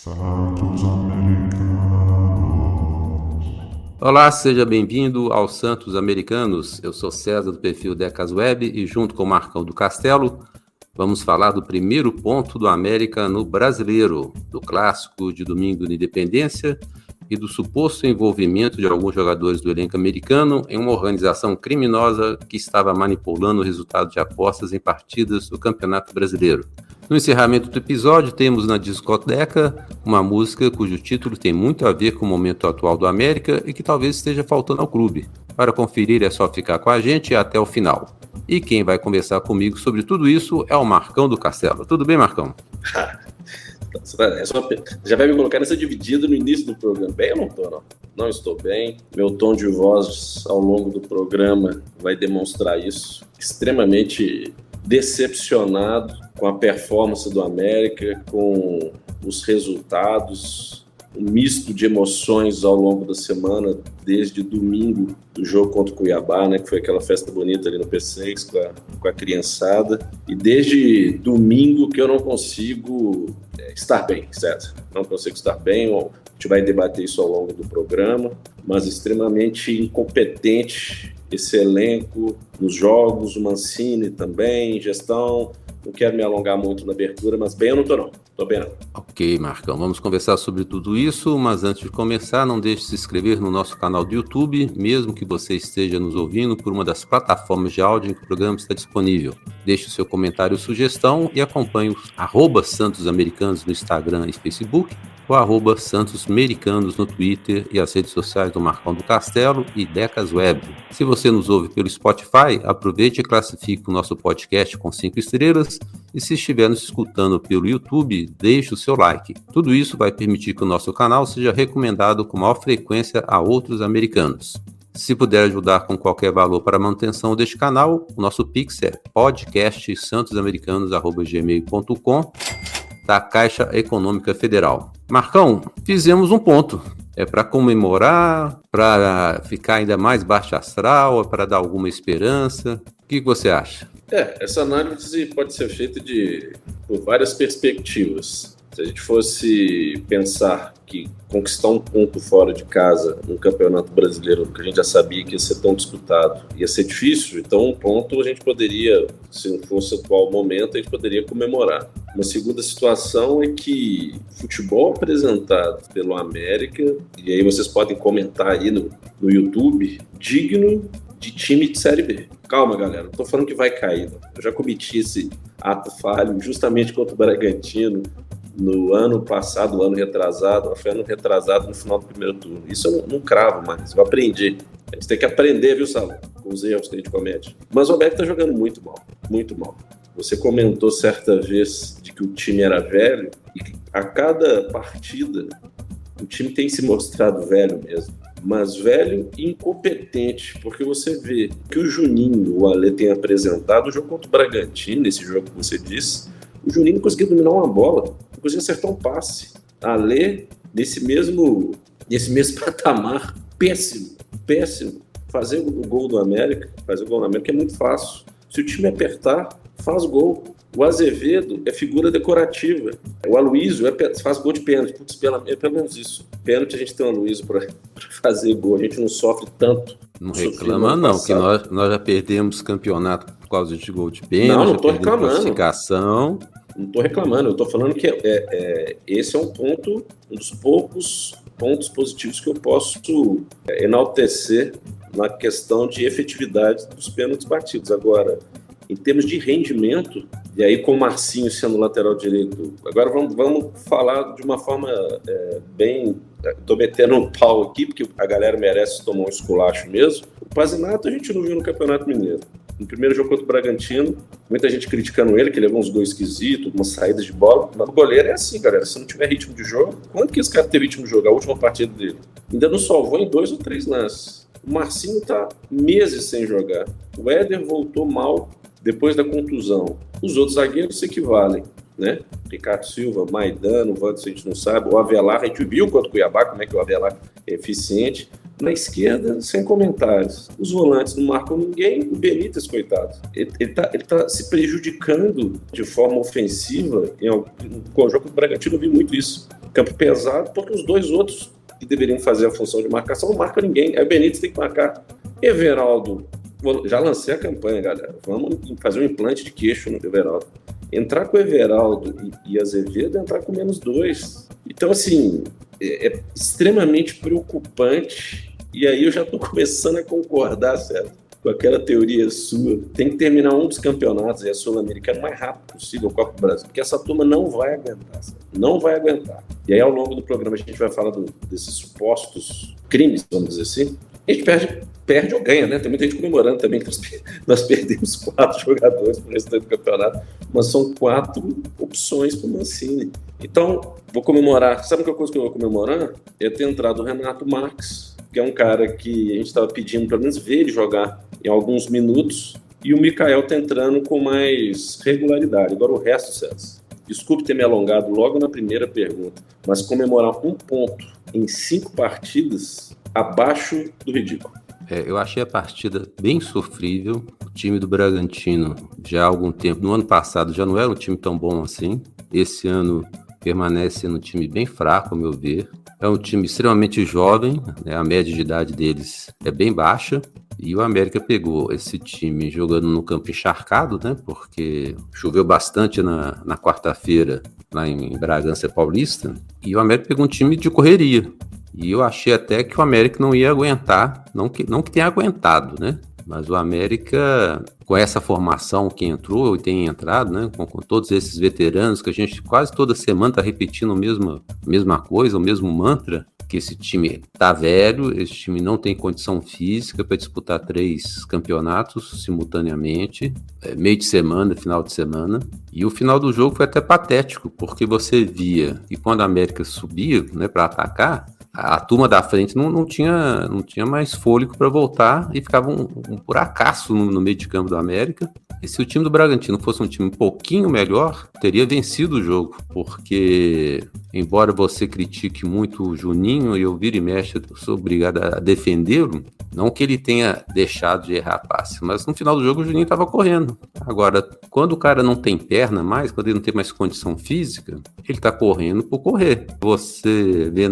Santos Americanos. Olá, seja bem-vindo aos Santos Americanos. Eu sou César do perfil Decas Web e junto com o Marcão do Castelo vamos falar do primeiro ponto do América no Brasileiro, do clássico de domingo de Independência e do suposto envolvimento de alguns jogadores do elenco americano em uma organização criminosa que estava manipulando o resultado de apostas em partidas do Campeonato Brasileiro. No encerramento do episódio, temos na discoteca uma música cujo título tem muito a ver com o momento atual do América e que talvez esteja faltando ao clube. Para conferir é só ficar com a gente até o final. E quem vai conversar comigo sobre tudo isso é o Marcão do Castelo. Tudo bem, Marcão? Já vai me colocar nessa dividida no início do programa. Bem, eu não estou, não. Não estou bem. Meu tom de voz ao longo do programa vai demonstrar isso. Extremamente decepcionado com a performance do América, com os resultados, um misto de emoções ao longo da semana, desde domingo do jogo contra o Cuiabá, né, que foi aquela festa bonita ali no P6 com a criançada, e desde domingo que eu não consigo estar bem, certo? Não consigo estar bem, a gente vai debater isso ao longo do programa, mas extremamente incompetente esse elenco nos jogos, o Mancini também, gestão. Não quero me alongar muito na abertura, mas bem eu não tô não. Tô bem não. Ok, Marcão, vamos conversar sobre tudo isso, mas antes de começar, não deixe de se inscrever no nosso canal do YouTube, mesmo que você esteja nos ouvindo por uma das plataformas de áudio em que o programa está disponível. Deixe o seu comentário ou sugestão e acompanhe os @SantosAmericanos no Instagram e Facebook, ou @SantosMericanos no Twitter e as redes sociais do Marcão do Castelo e Decas Web. Se você nos ouve pelo Spotify, aproveite e classifique o nosso podcast com 5 estrelas e se estiver nos escutando pelo YouTube, deixe o seu like. Tudo isso vai permitir que o nosso canal seja recomendado com maior frequência a outros americanos. Se puder ajudar com qualquer valor para a manutenção deste canal, o nosso Pix é podcastsantosamericanos@gmail.com da Caixa Econômica Federal. Marcão, fizemos um ponto. É para comemorar, para ficar ainda mais baixo astral, para dar alguma esperança? O que você acha? Essa análise pode ser feita por várias perspectivas. Se a gente fosse pensar que conquistar um ponto fora de casa no Campeonato Brasileiro, que a gente já sabia que ia ser tão disputado, ia ser difícil, então um ponto a gente poderia, se não fosse o atual momento, a gente poderia comemorar. Uma segunda situação é que o futebol apresentado pelo América, e aí vocês podem comentar aí no YouTube, digno de time de Série B. Calma, galera, não tô falando que vai cair, não. Eu já cometi esse ato falho justamente contra o Bragantino no ano passado, ano retrasado, no final do primeiro turno. Isso eu não cravo mais, eu aprendi. A gente tem que aprender, viu, Saulo? Com os erros que a gente comete. Mas o América tá jogando muito mal, muito mal. Você comentou certa vez de que o time era velho e que a cada partida o time tem se mostrado velho mesmo. Mas velho e incompetente, porque você vê que o Juninho, o Ale tem apresentado o jogo contra o Bragantino, esse jogo que você disse, o Juninho não conseguia dominar uma bola, não conseguia acertar um passe. Ale, nesse mesmo patamar, péssimo. Fazer o gol do América é muito fácil. Se o time apertar, faz gol. O Azevedo é figura decorativa. O Aloysio faz gol de pênalti. Putz, pelo menos isso. Pênalti a gente tem o Aloysio para fazer gol. A gente não sofre tanto. Não reclama não, que nós já perdemos campeonato por causa de gol de pênalti. Não tô reclamando. Classificação. Não tô reclamando. Eu tô falando que esse é um dos poucos pontos positivos que eu posso enaltecer na questão de efetividade dos pênaltis batidos. Agora, em termos de rendimento, e aí com o Marcinho sendo lateral direito, agora vamos falar de uma forma bem... Estou metendo um pau aqui, porque a galera merece tomar um esculacho mesmo. O Pazinato a gente não viu no Campeonato Mineiro. No primeiro jogo contra o Bragantino, muita gente criticando ele, que levou uns gols esquisitos, umas saídas de bola. Mas o goleiro é assim, galera. Se não tiver ritmo de jogo, quanto que esse cara teve ritmo de jogo? A última partida dele. Ainda não salvou em 2 ou 3 lances. O Marcinho está meses sem jogar. O Éder voltou mal depois da contusão. Os outros zagueiros se equivalem, né? Ricardo Silva, Maidano, o Wanderson a gente não sabe. O Avelar, a gente viu contra o Cuiabá como é que o Avelar é eficiente. Na esquerda, sem comentários. Os volantes não marcam ninguém, o Benítez, coitado. Ele tá se prejudicando de forma ofensiva. Com o jogo do Bragantino eu vi muito isso. campo pesado, porque os dois outros que deveriam fazer a função de marcação não marcam ninguém. Aí o Benítez tem que marcar. Everaldo, já lancei a campanha, galera. Vamos fazer um implante de queixo no Everaldo. Entrar com o Everaldo e Azevedo, entrar com -2. Então, assim, é extremamente preocupante. E aí eu já estou começando a concordar, certo? Com aquela teoria sua. Tem que terminar um dos campeonatos, a Sul-Americana, o mais rápido possível, o Copa do Brasil. Porque essa turma não vai aguentar, certo? Não vai aguentar. E aí, ao longo do programa, a gente vai falar desses supostos crimes, vamos dizer assim. A gente perde ou ganha, né? Tem muita gente comemorando também que nós perdemos 4 jogadores para o restante do campeonato, mas são 4 opções para o Mancini. Então, vou comemorar. Sabe que coisa que eu vou comemorar? É ter entrado o Renato Marques, que é um cara que a gente estava pedindo pelo menos ver ele jogar em alguns minutos, e o Mikael tá entrando com mais regularidade. Agora o resto, César, desculpe ter me alongado logo na primeira pergunta, mas comemorar 1 ponto em 5 partidas abaixo do ridículo. Eu achei a partida bem sofrível. O time do Bragantino, já há algum tempo, no ano passado, já não era um time tão bom assim. Esse ano permanece sendo um time bem fraco, ao meu ver. É um time extremamente jovem, né? A média de idade deles é bem baixa. E o América pegou esse time jogando no campo encharcado, né? Porque choveu bastante na quarta-feira lá em Bragança Paulista. E o América pegou um time de correria. E eu achei até que o América não ia aguentar, não que tenha aguentado, né? Mas o América, com essa formação que entrou e tem entrado, né? Com todos esses veteranos que a gente quase toda semana está repetindo a mesma coisa, o mesmo mantra, que esse time tá velho, esse time não tem condição física para disputar 3 campeonatos simultaneamente, meio de semana, final de semana. E o final do jogo foi até patético, porque você via que quando a América subia, né, para atacar, a turma da frente não tinha mais fôlego para voltar e ficava um buracaço no meio de campo do América. E se o time do Bragantino fosse um time um pouquinho melhor, teria vencido o jogo, porque embora você critique muito o Juninho, e eu vira e mexe, eu sou obrigado a defendê-lo, não que ele tenha deixado de errar passe, mas no final do jogo o Juninho estava correndo. Agora, quando o cara não tem perna mais, quando ele não tem mais condição física, ele está correndo por correr. Você vê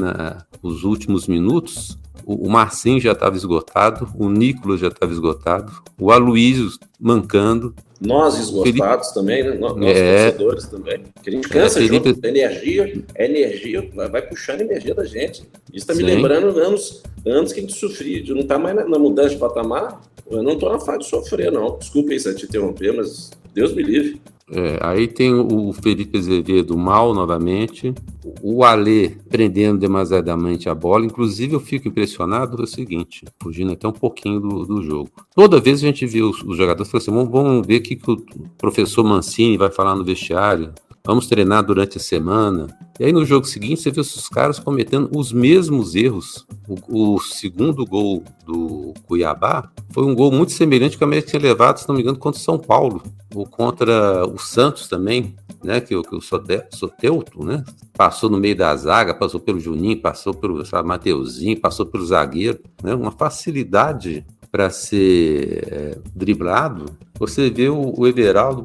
nos últimos minutos, o Marcinho já estava esgotado, o Nicolas já estava esgotado, o Aloysio mancando. Nós esgotados também, né? Nós torcedores também. Que a gente cansa junto, a energia vai puxando a energia da gente. Isso está me lembrando anos que a gente sofria, de não estar mais na mudança de patamar. Eu não estou na fase de sofrer, não. Desculpa aí se eu te interromper, mas Deus me livre. Aí tem o Felipe Azevedo mal novamente, o Alê prendendo demasiadamente a bola. Inclusive eu fico impressionado com o seguinte, fugindo até um pouquinho do jogo. Toda vez a gente vê os jogadores falando assim, vamos ver o que o professor Mancini vai falar no vestiário, vamos treinar durante a semana. E aí no jogo seguinte você vê os caras cometendo os mesmos erros. O segundo gol do Cuiabá foi um gol muito semelhante que o América tinha levado, se não me engano, contra o São Paulo, ou contra o Santos também, né? Que o Soteldo, né? Passou no meio da zaga, passou pelo Juninho, passou pelo Mateuzinho, passou pelo zagueiro, né? Uma facilidade para ser driblado. Você vê o Everaldo,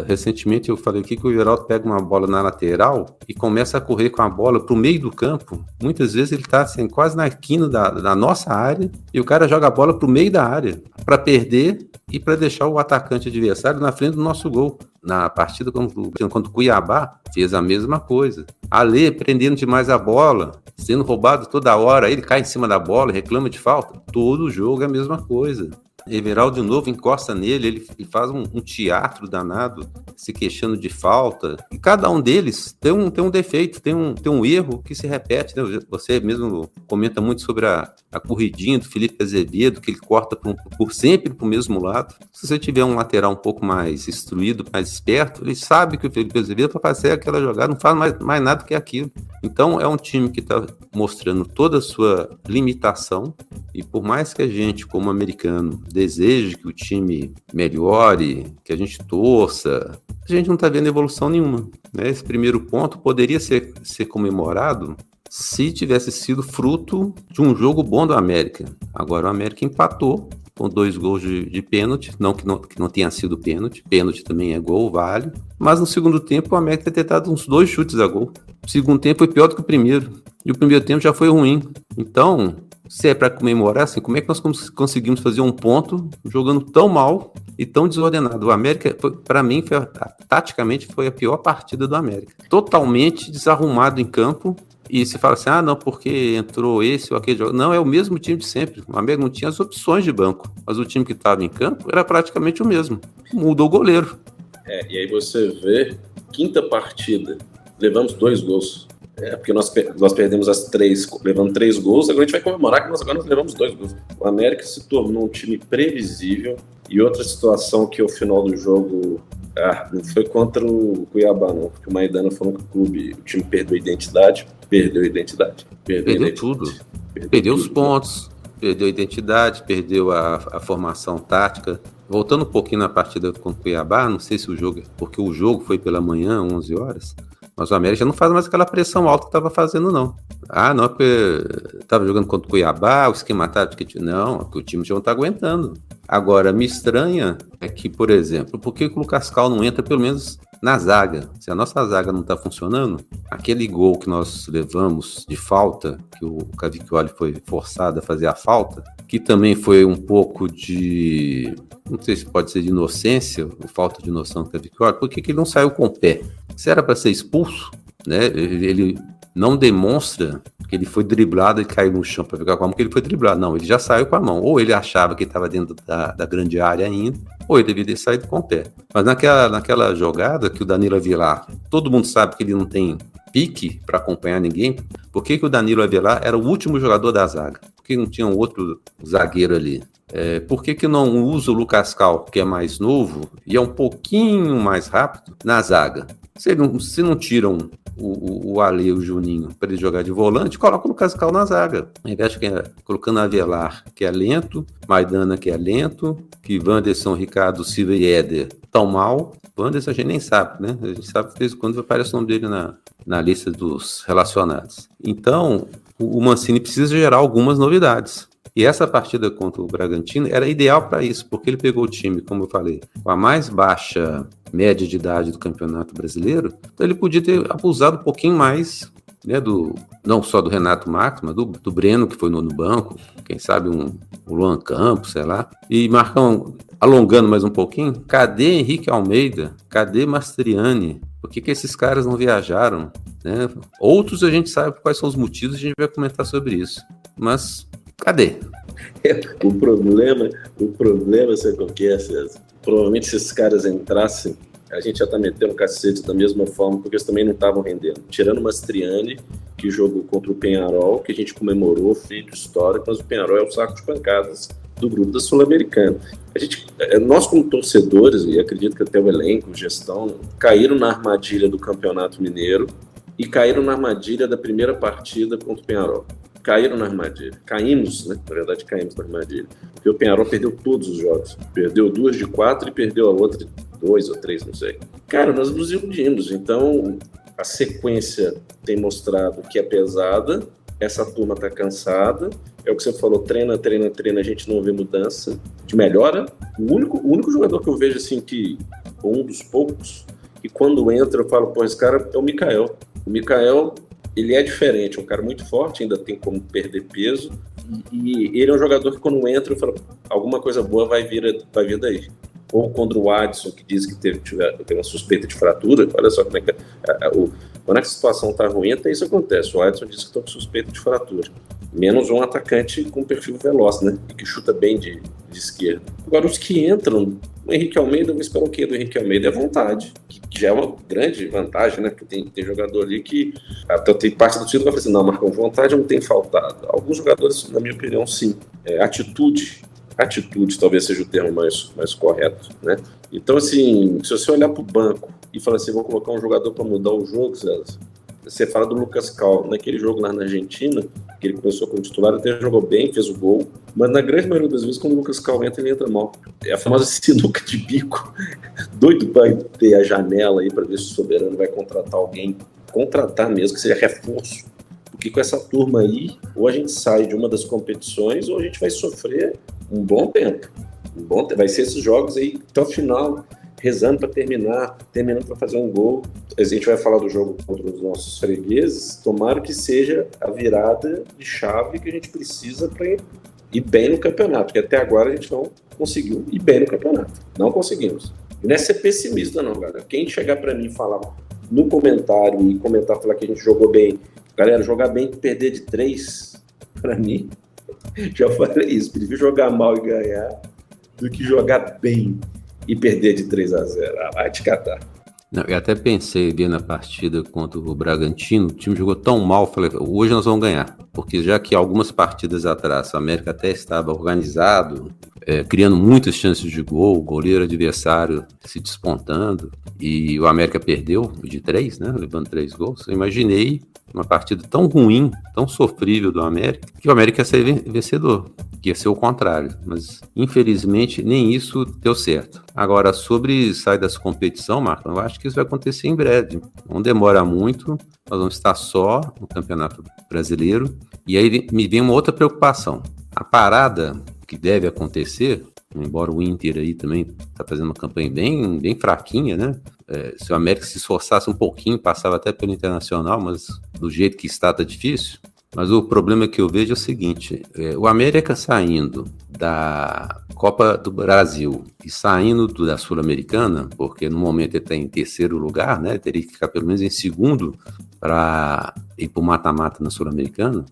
recentemente eu falei aqui que o Everaldo pega uma bola na lateral e começa a correr com a bola para o meio do campo. Muitas vezes ele está assim, quase na quina da nossa área e o cara joga a bola para o meio da área para perder e para deixar o atacante adversário na frente do nosso gol. Na partida contra o Cuiabá, fez a mesma coisa. Alê prendendo demais a bola, sendo roubado toda hora, aí ele cai em cima da bola, reclama de falta. Todo jogo é a mesma coisa. Everaldo de novo encosta nele, ele faz um teatro danado, se queixando de falta. E cada um deles tem um defeito, tem um erro que se repete, né? Você mesmo comenta muito sobre a corridinha do Felipe Azevedo, que ele corta sempre para o mesmo lado. Se você tiver um lateral um pouco mais instruído, mais esperto, ele sabe que o Felipe Azevedo, para fazer aquela jogada, não faz mais nada que aquilo. Então é um time que está mostrando toda a sua limitação, e por mais que a gente, como americano, deseje que o time melhore, que a gente torça, a gente não está vendo evolução nenhuma, né? Esse primeiro ponto poderia ser comemorado se tivesse sido fruto de um jogo bom do América. Agora o América empatou com 2 gols de pênalti, não que não tenha sido pênalti também é gol, vale, mas no segundo tempo o América ter dado uns 2 chutes a gol. O segundo tempo foi pior do que o primeiro, e o primeiro tempo já foi ruim. Então, se é para comemorar, assim, como é que nós conseguimos fazer um ponto jogando tão mal e tão desordenado? O América, para mim, taticamente, foi a pior partida do América. Totalmente desarrumado em campo. E se fala assim, não, porque entrou esse ou aquele jogador. Não, é o mesmo time de sempre. O América não tinha as opções de banco, mas o time que estava em campo era praticamente o mesmo. Mudou o goleiro. E aí você vê, quinta partida, levamos 2 gols. Porque nós perdemos as 3, levando 3 gols, agora a gente vai comemorar que nós levamos 2 gols. O América se tornou um time previsível. E outra situação que ao final do jogo, não foi contra o Cuiabá, não, porque o Maidana falou que o time perdeu a identidade. Perdeu Tudo. Perdeu os pontos, perdeu a identidade, perdeu a formação tática. Voltando um pouquinho na partida com o Cuiabá, não sei se porque o jogo foi pela manhã, 11 horas, mas o América já não faz mais aquela pressão alta que estava fazendo, não. Não, porque estava jogando contra o Cuiabá, o esquema tático, não, o time já não está aguentando. Agora, me estranha é que, por exemplo, por que o Lucas Cal não entra pelo menos na zaga? Se a nossa zaga não está funcionando, aquele gol que nós levamos de falta, que o Cavicchioli foi forçado a fazer a falta, que também foi um pouco de, não sei se pode ser de inocência, ou falta de noção do Cavicchioli, por que ele não saiu com o pé? Se era para ser expulso, né? Ele não demonstra que ele foi driblado e caiu no chão para ficar com a mão, que ele foi driblado. Não, ele já saiu com a mão. Ou ele achava que estava dentro da grande área ainda, ou ele devia ter saído com o pé. Mas naquela jogada que o Danilo Avelar, todo mundo sabe que ele não tem pique para acompanhar ninguém, por que o Danilo Avelar era o último jogador da zaga? Por que não tinha um outro zagueiro ali? Por que não usa o Lucas Cal, que é mais novo e é um pouquinho mais rápido, na zaga? Se não tiram o Ale e o Juninho para ele jogar de volante, coloca o Lucas Cal na zaga. Ao invés de colocando Avelar, que é lento, Maidana, que é lento, que Wanderson, Ricardo, Silva e Éder tão mal. Wanderson a gente nem sabe, né? A gente sabe que de vez em quando aparece o nome dele na lista dos relacionados. Então, o Mancini precisa gerar algumas novidades. E essa partida contra o Bragantino era ideal para isso, porque ele pegou o time, como eu falei, com a mais baixa média de idade do Campeonato Brasileiro, então ele podia ter abusado um pouquinho mais, né, não só do Renato Marques, mas do Breno, que foi no banco, quem sabe o Luan Campos, sei lá. E Marcão, alongando mais um pouquinho, cadê Henrique Almeida? Cadê Mastriani? Por que esses caras não viajaram? Né? Outros a gente sabe quais são os motivos, a gente vai comentar sobre isso. Mas cadê? O problema, sabe qual que é, César? Provavelmente se esses caras entrassem, a gente já tá metendo cacete da mesma forma, porque eles também não estavam rendendo. Tirando o Mastriani, que jogou contra o Peñarol, que a gente comemorou, feito histórico, mas o Peñarol é o saco de pancadas do grupo da Sul-Americana. Nós como torcedores, e acredito que até o elenco, gestão, caíram na armadilha do Campeonato Mineiro e caíram na armadilha da primeira partida contra o Peñarol. Caíram na armadilha. Caímos, né? Na verdade, caímos na armadilha. Porque o Peñarol perdeu todos os jogos. Perdeu 2 de 4 e perdeu a outra de 2 ou 3, não sei. Cara, nós nos iludimos. Então, a sequência tem mostrado que é pesada. Essa turma tá cansada. É o que você falou, treina, a gente não vê mudança de melhora. O único jogador que eu vejo, assim, um dos poucos, que quando entra eu falo, esse cara é o Mikael. O Mikael, ele é diferente, é um cara muito forte, ainda tem como perder peso, e ele é um jogador que quando entra eu falo, alguma coisa boa vai vir daí. Ou contra o Adson, que diz que teve uma suspeita de fratura, olha só como é que quando a situação tá ruim, até isso acontece. O Adson diz que está com suspeita de fratura. Menos um atacante com perfil veloz, né? E que chuta bem de esquerda. Agora, os que entram, o Henrique Almeida, eu vou esperar o quê do Henrique Almeida? É vontade, que já é uma grande vantagem, né? Porque tem jogador ali que até tem parte do time que vai falar assim, não, Marcão, vontade não tem faltado. Alguns jogadores, na minha opinião, sim. Atitude talvez seja o termo mais correto, né? Então, assim, se você olhar para o banco e falar assim, vou colocar um jogador para mudar o jogo, César, você fala do Lucas Cal, naquele jogo lá na Argentina, que ele começou como titular, até jogou bem, fez o gol, mas na grande maioria das vezes, quando o Lucas Cal entra, ele entra mal. É a famosa sinuca de bico, doido para ter a janela aí para ver se o Soberano vai contratar alguém, contratar mesmo, que seja reforço, Porque com essa turma aí, ou a gente sai de uma das competições, ou a gente vai sofrer um bom tempo. Vai ser esses jogos aí até o final, rezando para terminando para fazer um gol. A gente vai falar do jogo contra os nossos fregueses. Tomara que seja a virada de chave que a gente precisa para ir bem no campeonato, porque até agora a gente não conseguiu ir bem no campeonato. Não conseguimos. E não é ser pessimista, não, galera. Quem chegar para mim e falar no comentário e falar que a gente jogou bem, galera, jogar bem e perder de 3, para mim, já falei isso. Prefiro jogar mal e ganhar do que jogar bem e perder de 3-0. Vai te catar. Não, eu até pensei ali na partida contra o Bragantino, o time jogou tão mal, falei, hoje nós vamos ganhar. Porque já que algumas partidas atrás o América até estava organizado, criando muitas chances de gol, o goleiro adversário se despontando, e o América perdeu de 3, né, levando 3 gols, eu imaginei uma partida tão ruim, tão sofrível do América, que o América ia ser vencedor, que ia ser o contrário, mas infelizmente nem isso deu certo. Agora, sobre sair dessa competição, Marco, eu acho que isso vai acontecer em breve, não demora muito, nós vamos estar só no Campeonato Brasileiro, e aí me vem uma outra preocupação, a parada que deve acontecer, embora o Inter aí também está fazendo uma campanha bem fraquinha, né? Se o América se esforçasse um pouquinho, passava até pelo Internacional, mas do jeito que está, tá difícil. Mas o problema que eu vejo é o seguinte, o América saindo da Copa do Brasil e saindo da Sul-Americana, porque no momento ele está em terceiro lugar, né? Teria que ficar pelo menos em segundo para ir para o mata-mata na Sul-Americana,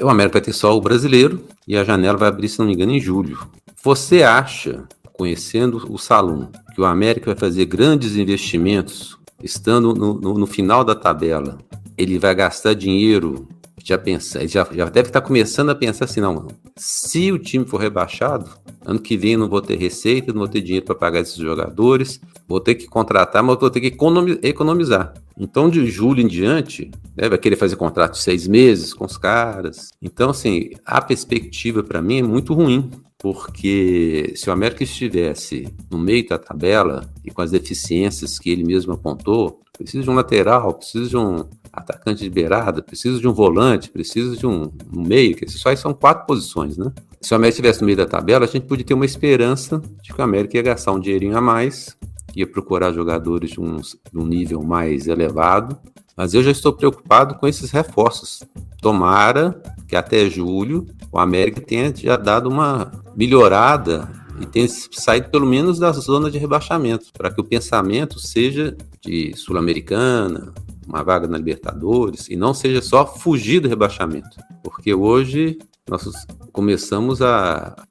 o América vai ter só o brasileiro e a janela vai abrir, se não me engano, em julho. Você acha, conhecendo o Salum, que o América vai fazer grandes investimentos, estando no final da tabela, ele vai gastar dinheiro, já deve estar começando a pensar assim, não, se o time for rebaixado, ano que vem eu não vou ter receita, não vou ter dinheiro para pagar esses jogadores, vou ter que contratar, mas vou ter que economizar. Então, de julho em diante, vai querer fazer contrato de 6 meses com os caras. Então, assim, a perspectiva para mim é muito ruim, porque se o América estivesse no meio da tabela e com as deficiências que ele mesmo apontou, precisa de um lateral, precisa de um atacante de beirada, precisa de um volante, precisa de um meio, que só são 4 posições, né? Se o América estivesse no meio da tabela, a gente podia ter uma esperança de que o América ia gastar um dinheirinho a mais, ia procurar jogadores de um nível mais elevado, mas eu já estou preocupado com esses reforços. Tomara que até julho o América tenha já dado uma melhorada e tenha saído pelo menos da zona de rebaixamento, para que o pensamento seja de Sul-Americana, uma vaga na Libertadores, e não seja só fugir do rebaixamento. Porque hoje nós começamos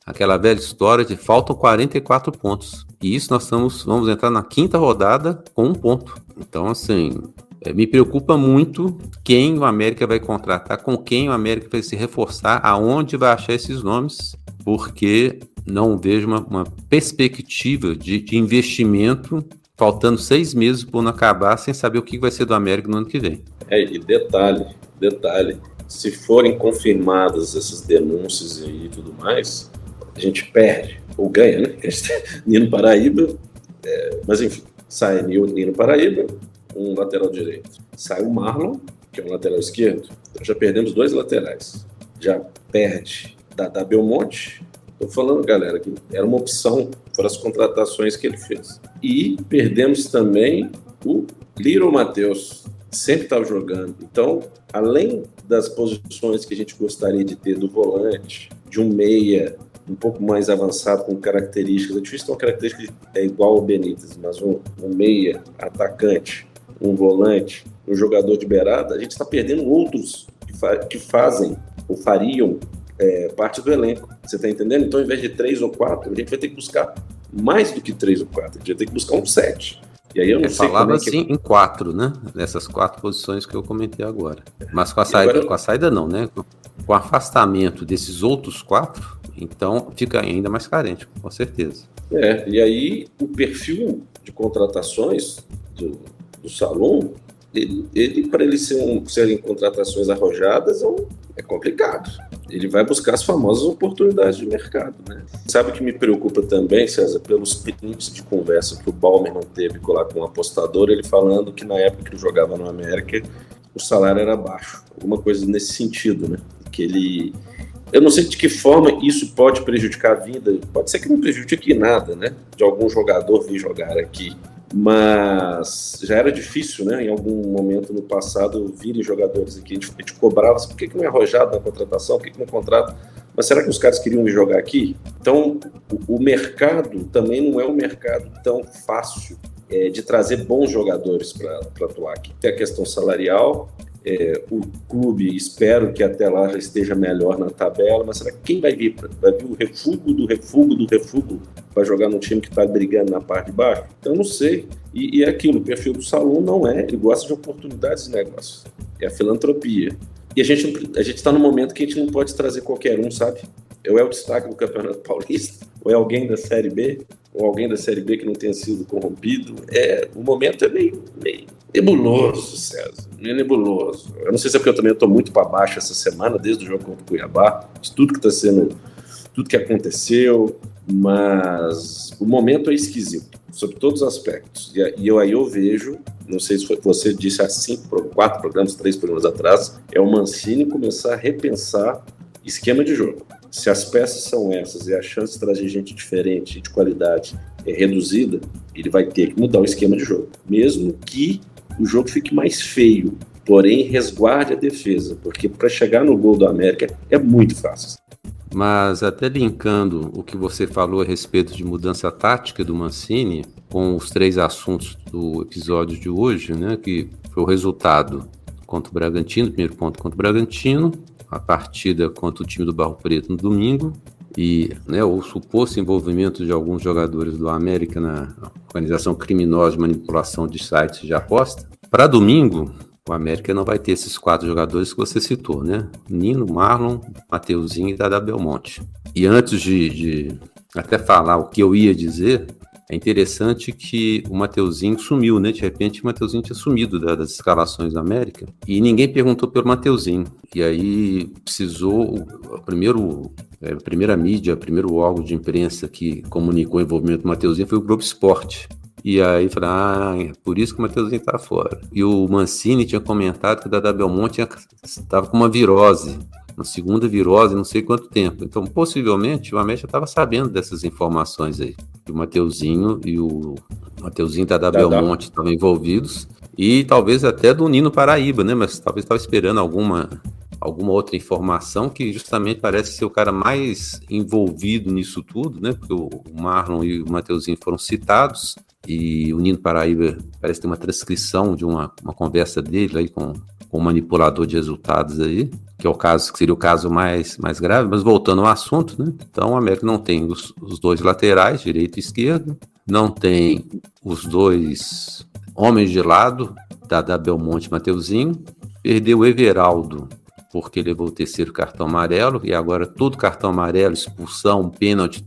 aquela velha história de faltam 44 pontos. E isso nós vamos entrar na 5ª rodada com 1 ponto. Então, assim, me preocupa muito quem o América vai contratar, com quem o América vai se reforçar, aonde vai achar esses nomes, porque não vejo uma perspectiva de investimento faltando 6 meses por não acabar, sem saber o que vai ser do América no ano que vem. E detalhe, se forem confirmadas essas denúncias e tudo mais, a gente perde, ou ganha, né? Nino Paraíba, mas enfim, sai Nino Paraíba, um lateral direito. Sai o Marlon, que é um lateral esquerdo. Então já perdemos 2 laterais. Já perde da Belmonte. Estou falando, galera, que era uma opção para as contratações que ele fez. E perdemos também o Little Matheus, sempre estava jogando. Então, além das posições que a gente gostaria de ter do volante, de um meia um pouco mais avançado com características, é difícil ter uma característica igual ao Benítez, mas um meia, atacante, um volante, um jogador de beirada, a gente está perdendo outros que fazem ou fariam parte do elenco. Você está entendendo? Então, ao invés de 3 ou 4, a gente vai ter que buscar mais do que 3 ou 4. A gente vai ter que buscar um 7. E aí eu não sei falava como é que... assim em 4, né? Nessas 4 posições que eu comentei agora. Mas com a saída não, né? Com o afastamento desses outros 4, então fica ainda mais carente, com certeza. E aí o perfil de contratações do Salum, ele para ele serem contratações arrojadas, é complicado. Ele vai buscar as famosas oportunidades de mercado, né? Sabe o que me preocupa também, César? Pelos prints de conversa que o Baumer não teve lá com o apostador, ele falando que na época que ele jogava no América, o salário era baixo, alguma coisa nesse sentido, né? Eu não sei de que forma isso pode prejudicar a vida, pode ser que não prejudique nada, né? De algum jogador vir jogar aqui, mas já era difícil, né? Em algum momento no passado virem jogadores aqui, a gente cobrava, por que não é arrojado na contratação, por que não contrata? Mas será que os caras queriam vir jogar aqui? Então, o mercado também não é um mercado tão fácil de trazer bons jogadores para atuar aqui. Tem a questão salarial, o clube, espero que até lá já esteja melhor na tabela, mas será que quem vai vir? Vai vir o refúgio do refúgio do refúgio para jogar num time que está brigando na parte de baixo? Então, não sei. E é aquilo, o perfil do Salum não é, ele gosta de oportunidades de negócio. É a filantropia. E a gente está num momento que a gente não pode trazer qualquer um, sabe? Ou é o destaque do Campeonato Paulista, ou é alguém da Série B, ou alguém da Série B que não tenha sido corrompido. O momento é meio nebuloso, César. Meio nebuloso. Eu não sei se é porque eu também estou muito para baixo essa semana, desde o jogo contra o Cuiabá, de tudo que aconteceu, mas o momento é esquisito, sob todos os aspectos. E eu vejo, não sei se foi você disse há 4 programas, 3 programas atrás, é o Mancini começar a repensar esquema de jogo. Se as peças são essas e a chance de trazer gente diferente, de qualidade reduzida, ele vai ter que mudar o esquema de jogo. Mesmo que o jogo fique mais feio, porém resguarde a defesa, porque para chegar no gol do América é muito fácil. Mas até linkando o que você falou a respeito de mudança tática do Mancini com os 3 assuntos do episódio de hoje, né, que foi o resultado contra o Bragantino, primeiro ponto contra o Bragantino, a partida contra o time do Barro Preto no domingo e, né, o suposto envolvimento de alguns jogadores do América na organização criminosa de manipulação de sites de aposta. Para domingo, o América não vai ter esses 4 jogadores que você citou, né? Nino, Marlon, Mateuzinho e Dada Belmonte. E antes de até falar o que eu ia dizer, é interessante que o Mateuzinho sumiu, né? De repente o Mateuzinho tinha sumido das escalações da América e ninguém perguntou pelo Mateuzinho. E aí precisou, a primeira mídia, o primeiro órgão de imprensa que comunicou o envolvimento do Mateuzinho foi o Globo Esporte. E aí falaram, é por isso que o Mateuzinho tá fora. E o Mancini tinha comentado que o Dada Belmonte estava com uma virose, uma segunda virose, não sei quanto tempo. Então, possivelmente, o América estava sabendo dessas informações aí. Que o Mateuzinho e o Dada Belmonte estavam envolvidos. E talvez até do Nino Paraíba, né? Mas talvez estava esperando alguma outra informação que justamente parece ser o cara mais envolvido nisso tudo, né? Porque o Marlon e o Mateuzinho foram citados e o Nino Paraíba parece ter uma transcrição de uma conversa dele aí com um manipulador de resultados aí, que é o caso, que seria o caso mais grave, mas voltando ao assunto, né? Então o América não tem os 2 laterais, direito e esquerdo, não tem os 2 homens de lado, Dada Belmonte e Mateuzinho, perdeu o Everaldo, porque levou o 3º cartão amarelo, e agora todo cartão amarelo, expulsão, pênalti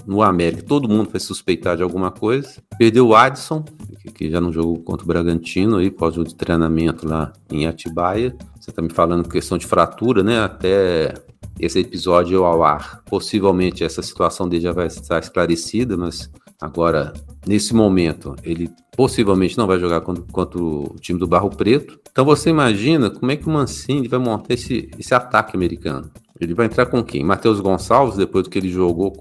no América, todo mundo vai suspeitar de alguma coisa. Perdeu o Adson, que já não jogou contra o Bragantino, aí, pós-jogo de treinamento lá em Atibaia. Você está me falando questão de fratura, né? Até esse episódio ao ar. Possivelmente essa situação dele já vai estar esclarecida, mas agora, nesse momento, ele possivelmente não vai jogar contra o time do Barro Preto. Então você imagina como é que o Mancini vai montar esse ataque americano. Ele vai entrar com quem? Matheus Gonçalves, depois do que ele jogou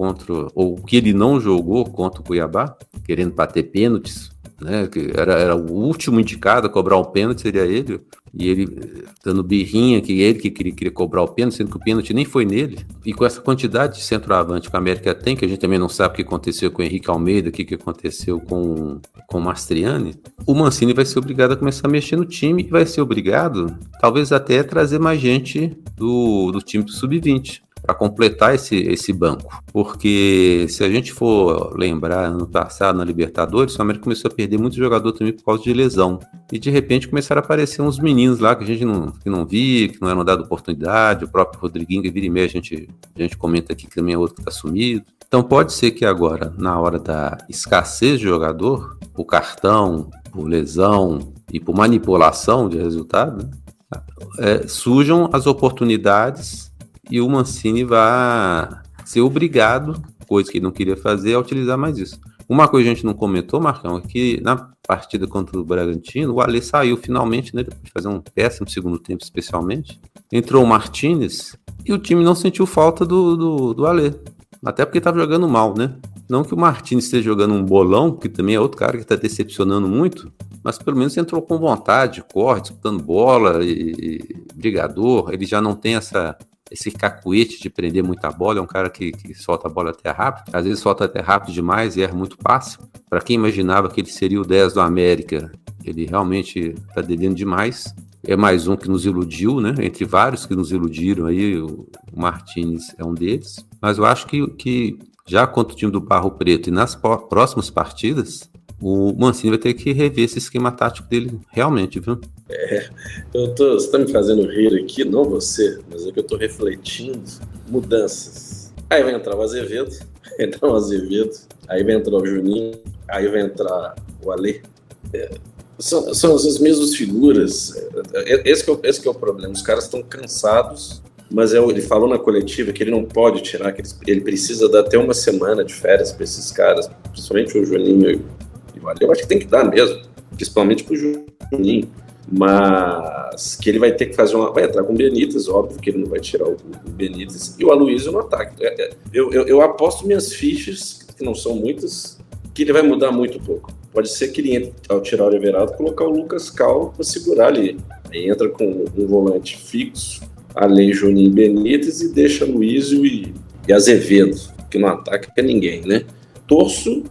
ou que ele não jogou contra o Cuiabá, querendo bater pênaltis, né? Que era o último indicado a cobrar o pênalti, seria ele. E ele dando birrinha que ele que queria cobrar o pênalti, sendo que o pênalti nem foi nele. E com essa quantidade de centroavante que a América tem, que a gente também não sabe o que aconteceu com o Henrique Almeida, o que aconteceu com o Mastriani, o Mancini vai ser obrigado a começar a mexer no time e vai ser obrigado, talvez até, a trazer mais gente do time do Sub-20 para completar esse banco. Porque se a gente for lembrar, ano passado na Libertadores, o América começou a perder muito jogador também por causa de lesão. E de repente começaram a aparecer uns meninos lá que a gente não via, que não eram dado oportunidade, o próprio Rodriguinho, que vira e meia a gente comenta aqui que também é outro que está sumido. Então pode ser que agora, na hora da escassez de jogador, por cartão, por lesão e por manipulação de resultado, surjam as oportunidades e o Mancini vai ser obrigado, coisa que ele não queria fazer, a utilizar mais isso. Uma coisa que a gente não comentou, Marcão, é que na partida contra o Bragantino, o Alê saiu finalmente, né, depois de fazer um péssimo segundo tempo, especialmente. Entrou o Martínez e o time não sentiu falta do Alê. Até porque estava jogando mal, né? Não que o Martínez esteja jogando um bolão, que também é outro cara que está decepcionando muito, mas pelo menos entrou com vontade, corre, disputando bola e brigador. Ele já não tem esse cacuete de prender muita bola, é um cara que solta a bola até rápido, às vezes solta até rápido demais e erra muito passe. Para quem imaginava que ele seria o 10 do América, ele realmente está devendo demais. É mais um que nos iludiu, né? Entre vários que nos iludiram aí, o Martínez é um deles. Mas eu acho que já contra o time do Barro Preto e nas próximas partidas, o Mancini vai ter que rever esse esquema tático dele realmente, viu? Você está me fazendo rir aqui, não você, mas é que eu estou refletindo mudanças. Aí vai entrar o Azevedo, aí vai entrar o Juninho, aí vai entrar o Alê. São as mesmas figuras. Esse que é o problema. Os caras estão cansados, mas ele falou na coletiva que ele não pode tirar, que ele precisa dar até uma semana de férias para esses caras, principalmente o Juninho e o Alê. Eu acho que tem que dar mesmo, principalmente para o Juninho. Mas que ele vai ter que fazer vai entrar com o Benítez, óbvio que ele não vai tirar o Benítez, e o Aloysio no ataque. Eu aposto minhas fichas, que não são muitas, que ele vai mudar muito pouco. Pode ser que ele entre, ao tirar o Everaldo, colocar o Lucas Cal para segurar ali. Aí entra com um volante fixo, Alê, Juninho e Benítez, e deixa Aloysio e Azevedo, que no ataque é ninguém, né? Torço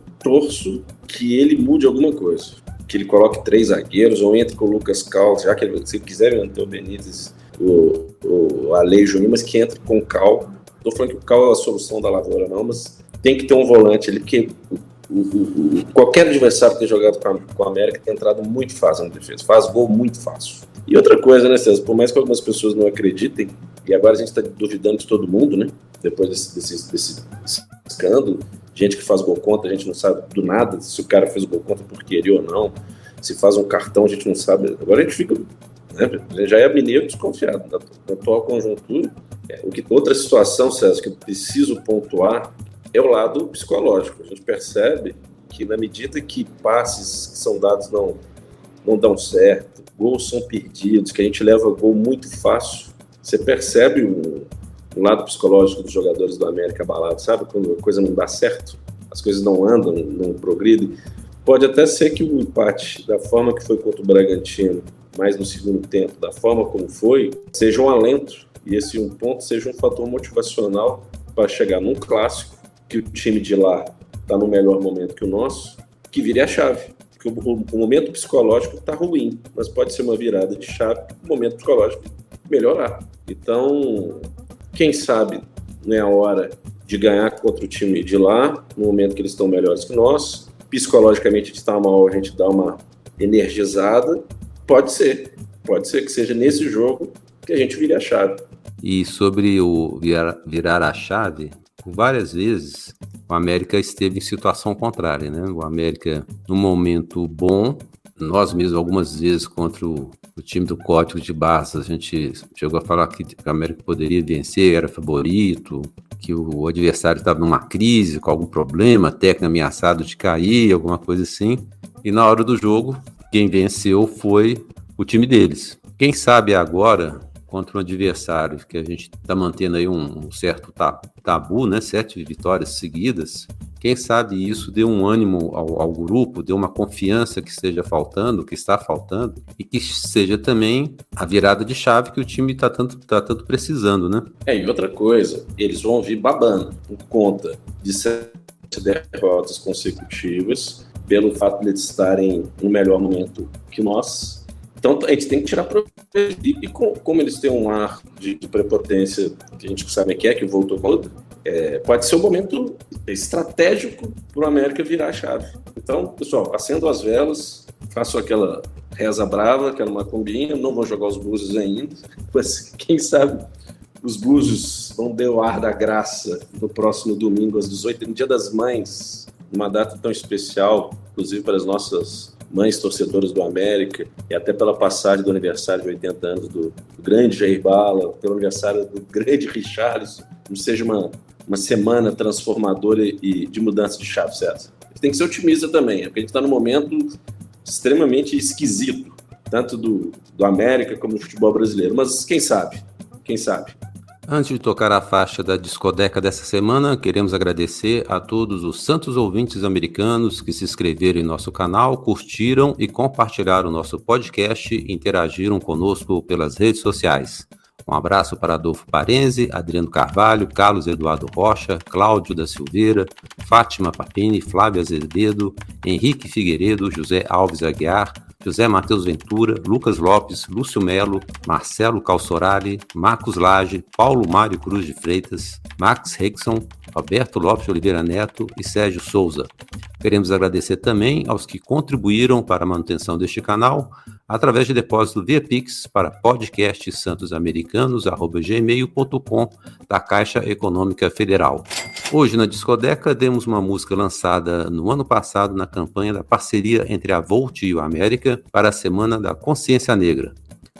que ele mude alguma coisa. Que ele coloque 3 zagueiros, ou entre com o Lucas Cal, já que ele, se quiser manter o Benítez, o Alê e o Juninho, mas que entre com o Cal. Não tô falando que o Cal é a solução da lavoura, não, mas tem que ter um volante ali, porque qualquer adversário que tenha jogado com a América tem entrado muito fácil na defesa, faz gol muito fácil. E outra coisa, né, César, por mais que algumas pessoas não acreditem, e agora a gente está duvidando de todo mundo, né, depois desse escândalo, gente que faz gol contra, a gente não sabe do nada se o cara fez gol contra por querer ou não, se faz um cartão a gente não sabe, agora a gente fica, né, já é mineiro desconfiado na atual conjuntura. Outra situação, César, que eu preciso pontuar é o lado psicológico. A gente percebe que na medida que passes que são dados não dão certo, gols são perdidos, que a gente leva gol muito fácil, você percebe o lado psicológico dos jogadores do América abalado, sabe? Quando a coisa não dá certo, as coisas não andam, não progridem. Pode até ser que o empate, da forma que foi contra o Bragantino, mais no segundo tempo, da forma como foi, seja um alento, e esse um ponto seja um fator motivacional para chegar num clássico, que o time de lá está no melhor momento que o nosso, que vire a chave. Porque o momento psicológico está ruim, mas pode ser uma virada de chave, o momento psicológico melhorar. Então, quem sabe não é a hora de ganhar contra o time de lá, no momento que eles estão melhores que nós. Psicologicamente a gente está mal, a gente dá uma energizada. Pode ser que seja nesse jogo que a gente vire a chave. E sobre o virar a chave, várias vezes o América esteve em situação contrária, né? O América, num momento bom, nós mesmos algumas vezes contra o time do Código de Barras, a gente chegou a falar que o América poderia vencer, era favorito, que o adversário estava numa crise, com algum problema, técnico ameaçado de cair, alguma coisa assim. E na hora do jogo, quem venceu foi o time deles. Quem sabe agora, contra um adversário que a gente está mantendo aí um certo tabu, né? 7 vitórias seguidas. Quem sabe isso deu um ânimo ao grupo, deu uma confiança que esteja faltando, que está faltando, e que seja também a virada de chave que o time está tanto precisando, né? E outra coisa, eles vão vir babando por conta de 7 derrotas consecutivas, pelo fato de eles estarem no melhor momento que nós. Então a gente tem que tirar proveito. E como eles têm um ar de prepotência que a gente sabe que é, que voltou com outra, pode ser um momento estratégico para o América virar a chave. Então, pessoal, acendo as velas, faço aquela reza brava, aquela macumbinha, não vou jogar os búzios ainda, mas quem sabe os búzios vão dar o ar da graça no próximo domingo, às 18h, no Dia das Mães, uma data tão especial, inclusive para as nossas mães torcedoras do América, e até pela passagem do aniversário de 80 anos do grande Jair Bala, pelo aniversário do grande Richarlison, não seja uma semana transformadora e de mudança de chave, César. tem que ser otimista também, porque a gente está num momento extremamente esquisito, tanto do América como do futebol brasileiro, mas quem sabe? Antes de tocar a faixa da discoteca dessa semana, queremos agradecer a todos os santos ouvintes americanos que se inscreveram em nosso canal, curtiram e compartilharam o nosso podcast e interagiram conosco pelas redes sociais. Um abraço para Adolfo Parenzi, Adriano Carvalho, Carlos Eduardo Rocha, Cláudio da Silveira, Fátima Papini, Flávia Azevedo, Henrique Figueiredo, José Alves Aguiar, José Matheus Ventura, Lucas Lopes, Lúcio Melo, Marcelo Calçorari, Marcos Lage, Paulo Mário Cruz de Freitas, Max Rickson, Roberto Lopes de Oliveira Neto e Sérgio Souza. Queremos agradecer também aos que contribuíram para a manutenção deste canal através de depósito via Pix para podcastsantosamericanos@gmail.com da Caixa Econômica Federal. Hoje na Discoteca demos uma música lançada no ano passado na campanha da parceria entre a Volt e o América para a Semana da Consciência Negra.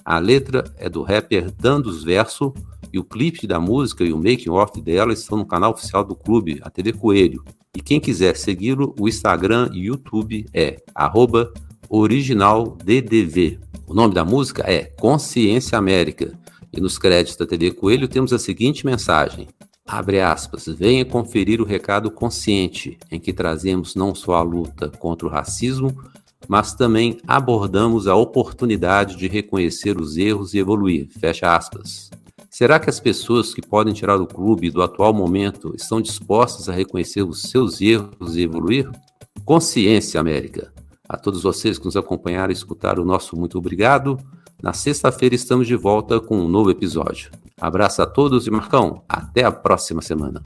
A letra é do rapper Dandos Verso e o clipe da música e o making-off dela estão no canal oficial do clube, a TV Coelho. E quem quiser segui-lo, o Instagram e YouTube é @originalddv. O nome da música é Consciência América. E nos créditos da TV Coelho temos a seguinte mensagem. Abre aspas, venha conferir o recado consciente, em que trazemos não só a luta contra o racismo, mas também abordamos a oportunidade de reconhecer os erros e evoluir. Fecha aspas. Será que as pessoas que podem tirar o clube do atual momento estão dispostas a reconhecer os seus erros e evoluir? Consciência, América. A todos vocês que nos acompanharam e escutaram o nosso muito obrigado. Na sexta-feira estamos de volta com um novo episódio. Abraço a todos e Marcão, até a próxima semana.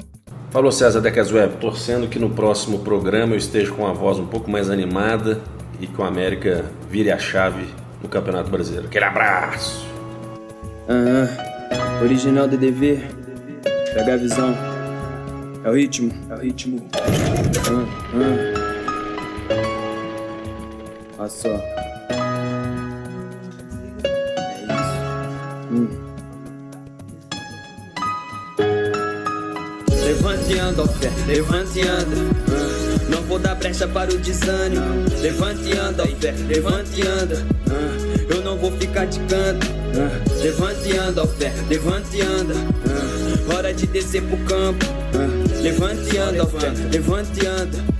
Falou César Decas Web, torcendo que no próximo programa eu esteja com a voz um pouco mais animada e que o América vire a chave no Campeonato Brasileiro. Aquele abraço! Original DDV, pega a visão, é o ritmo. Olha só. É isso. Levante e anda, ó fé, levante e anda. Não vou dar brecha para o desânimo. Levante e anda, ó fé, levante e anda. Eu não vou ficar de canto. Levante e anda, ó fé, levante e anda. Hora de descer pro campo. Levante e anda, ó fé, levante e anda.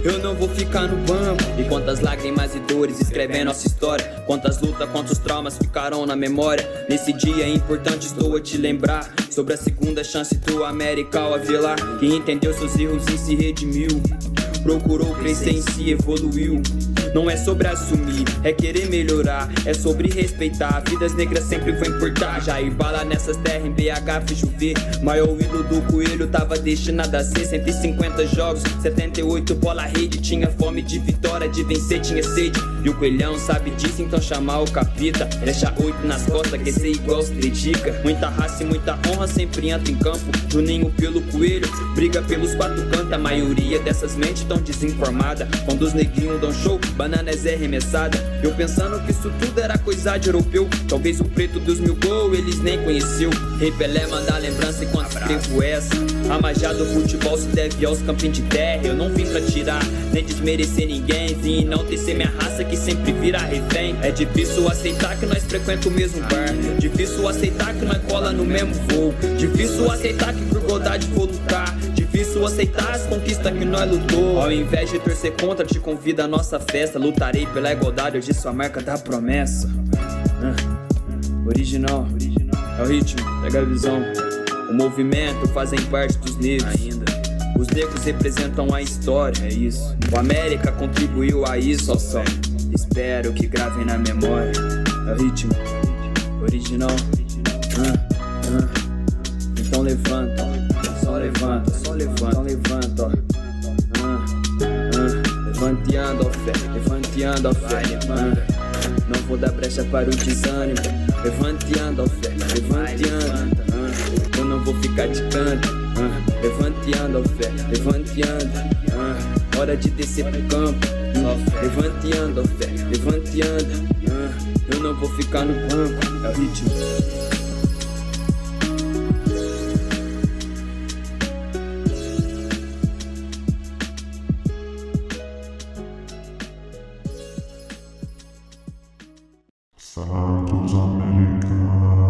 Eu não vou ficar no banco. E quantas lágrimas e dores escrevem nossa história. Quantas lutas, quantos traumas ficarão na memória. Nesse dia é importante estou a te lembrar sobre a segunda chance do América ao Avelar, que entendeu seus erros e se redimiu. Procurou crescer em si, evoluiu. Não é sobre assumir, é querer melhorar, é sobre respeitar. Vidas negras sempre vão importar. Jair Bala nessas terras em BH fez chover. Maior ídolo do Coelho tava destinado a ser 150 jogos, 78 bola rede. Tinha fome de vitória, de vencer, tinha sede. E o Coelhão sabe disso, então chamar o capita. Deixa 8 nas costas, que ser igual se dedica. Muita raça e muita honra sempre entra em campo. Juninho pelo Coelho, briga pelos 4 cantos. A maioria dessas mentes tão desinformada. Quando os neguinhos dão show, bananas é arremessada. Eu pensando que isso tudo era coisa de europeu. Talvez o preto dos 1000 gols eles nem conheceu. Rei Pelé manda lembrança enquanto escrevo essa. A magia do futebol se deve aos campinhos de terra. Eu não vim pra tirar, nem desmerecer ninguém. Vim enaltecer minha raça que sempre vira refém. É difícil aceitar que nós frequentamos o mesmo bar. Difícil aceitar que nós cola no mesmo voo. Difícil aceitar que por igualdade vou lutar. Difícil aceitar as conquistas que nós lutou. Ao invés de torcer contra, te convida a nossa festa. Lutarei pela igualdade, hoje sou a marca da promessa. Original, é o ritmo, pega a visão. O movimento fazem parte dos negros ainda. Os negros representam a história, é isso. O América contribuiu a isso, só. Espero que gravem na memória. É o ritmo, original. Então levanta, só levanta, só levanta, levanta, ó. Levanteando, ó fé, levanteando, ó fé, levanta. Não vou dar brecha para o desânimo. Levanteando, ó fé, levanteando. Eu não vou ficar de canto. Levanteando, ó fé, levanteando. Hora de descer pro campo. Levanteando, ó fé, levanteando. Eu não vou ficar no banco. É o ritmo. Unidos Americanos.